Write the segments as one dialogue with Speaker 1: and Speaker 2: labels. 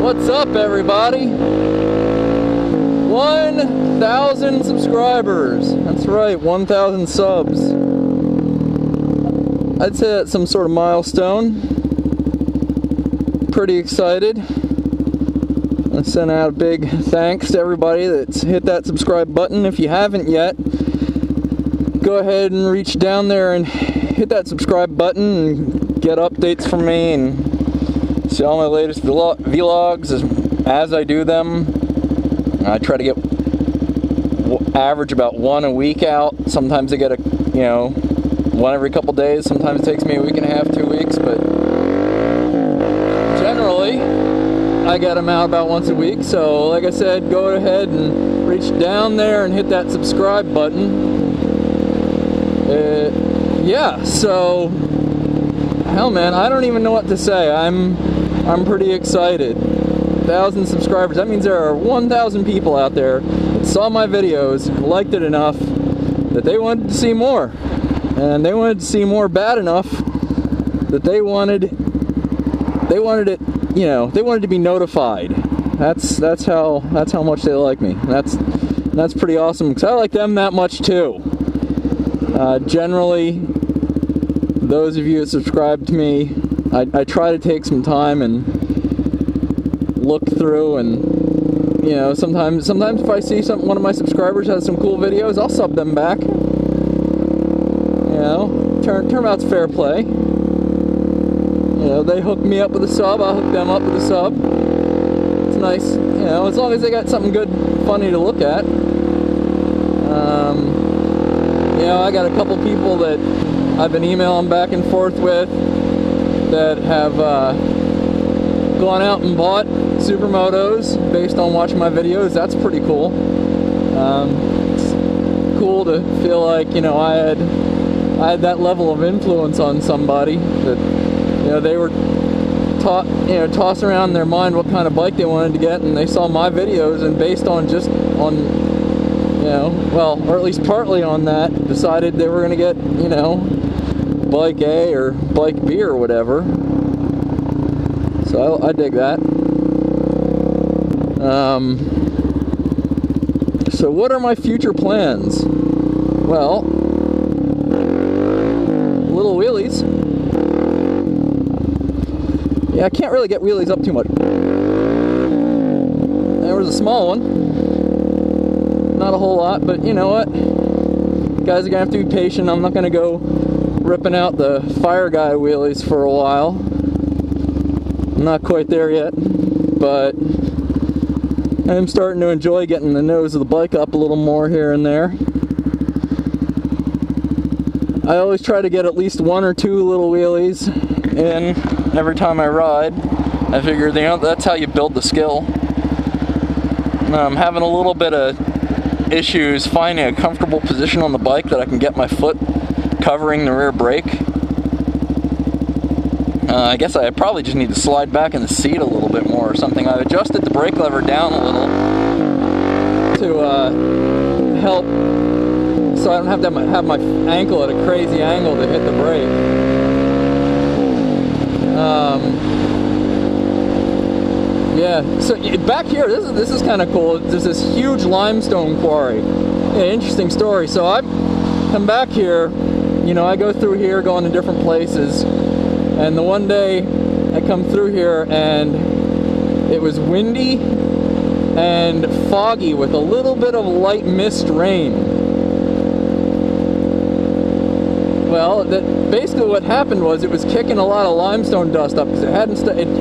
Speaker 1: What's up, everybody? 1,000 subscribers. That's right, 1,000 subs. I'd say that's some sort of milestone. Pretty excited. I sent out a big thanks to everybody that's hit that subscribe button. If you haven't yet, go ahead and reach down there and hit that subscribe button and get updates from me and see all my latest vlogs as I do them. I try to get average about one a week out. Sometimes I get one every couple days. Sometimes it takes me a week and a half, 2 weeks, but generally I get them out about once a week. So like I said, go ahead and reach down there and hit that subscribe button. Yeah, so hell man, I don't even know what to say. I'm pretty excited. 1,000 subscribers. That means there are 1,000 people out there that saw my videos, liked it enough that they wanted to see more, and they wanted to see more bad enough that they wanted it. They wanted to be notified. That's how much they like me. That's pretty awesome because I like them that much too. Generally, those of you that subscribe to me, I try to take some time and look through, and sometimes if I see one of my subscribers has some cool videos, I'll sub them back. Turnabout's fair play. They hook me up with a sub, I'll hook them up with a sub. It's nice, as long as they got something good, funny to look at. I got a couple people that I've been emailing back and forth with that have gone out and bought supermotos based on watching my videos. That's pretty cool. It's cool to feel like I had that level of influence on somebody that they were tossing around in their mind what kind of bike they wanted to get, and they saw my videos, and based on or at least partly on that, decided they were going to get bike A or bike B or whatever. So I dig that. So what are my future plans? Well, little wheelies. Yeah, I can't really get wheelies up too much. There was a small one. Not a whole lot, but you know what? Guys are gonna have to be patient. I'm not gonna go ripping out the Fire Guy wheelies for a while. I'm not quite there yet, but I'm starting to enjoy getting the nose of the bike up a little more here and there. I always try to get at least one or two little wheelies in every time I ride. I figure that's how you build the skill. I'm having a little bit of issues finding a comfortable position on the bike that I can get my foot covering the rear brake. I guess I probably just need to slide back in the seat a little bit more or something. I've adjusted the brake lever down a little to help so I don't have to have my ankle at a crazy angle to hit the brake. Yeah, so back here, this is kind of cool. There's this huge limestone quarry. Yeah, interesting story. So I come back here, I go through here, going to different places, and the one day I come through here and it was windy and foggy with a little bit of light mist rain. Well, basically what happened was it was kicking a lot of limestone dust up because it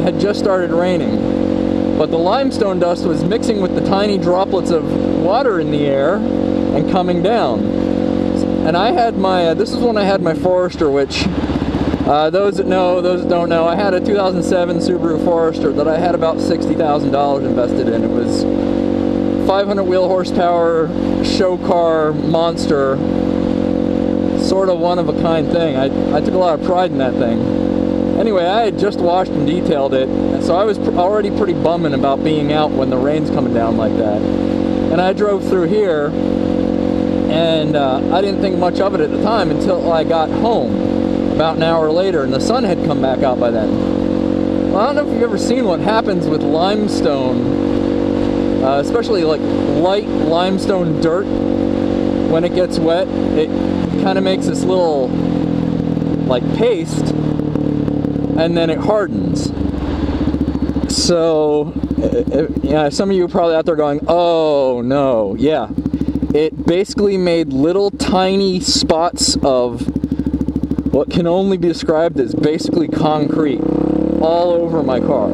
Speaker 1: had just started raining. But the limestone dust was mixing with the tiny droplets of water in the air and coming down. And I had this is when I had my Forester, which, those that know, those that don't know, I had a 2007 Subaru Forester that I had about $60,000 invested in. It was 500 wheel horsepower, show car, monster, sort of one of a kind thing. I took a lot of pride in that thing. Anyway, I had just washed and detailed it, and so I was already pretty bumming about being out when the rain's coming down like that. And I drove through here, and I didn't think much of it at the time until I got home about an hour later, and the sun had come back out by then. Well, I don't know if you've ever seen what happens with limestone, especially like light limestone dirt. When it gets wet, it kind of makes this little like paste, and then it hardens. So, yeah, some of you are probably out there going, "Oh no, yeah." It basically made little tiny spots of what can only be described as basically concrete all over my car.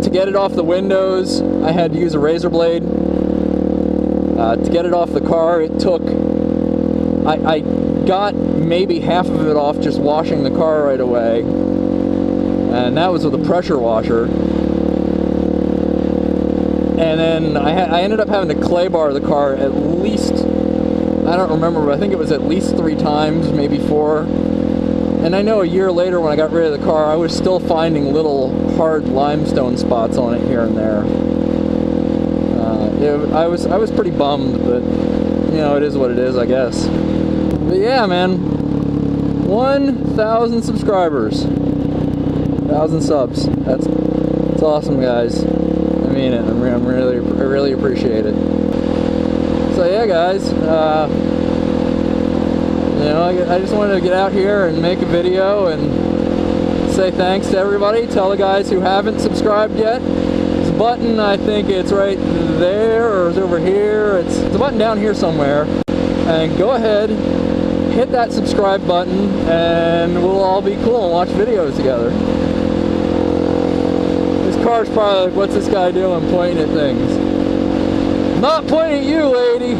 Speaker 1: To get it off the windows, I had to use a razor blade. To get it off the car, it took... I got maybe half of it off just washing the car right away. And that was with a pressure washer. And then I ended up having to clay bar the car at least... I don't remember, but I think it was at least 3 times, maybe 4. And I know a year later when I got rid of the car, I was still finding little hard limestone spots on it here and there. I was pretty bummed, but you know, it is what it is, I guess. But yeah, man, 1,000 subscribers, 1,000 subs. That's awesome, guys. I mean it. I really appreciate it. So yeah, guys. You know, I just wanted to get out here and make a video and say thanks to everybody. Tell the guys who haven't subscribed yet. It's a button, I think it's right there, or it's over here. It's a button down here somewhere. And go ahead, hit that subscribe button, and we'll all be cool and watch videos together. This car's probably like, what's this guy doing pointing at things? I'm not pointing at you, lady!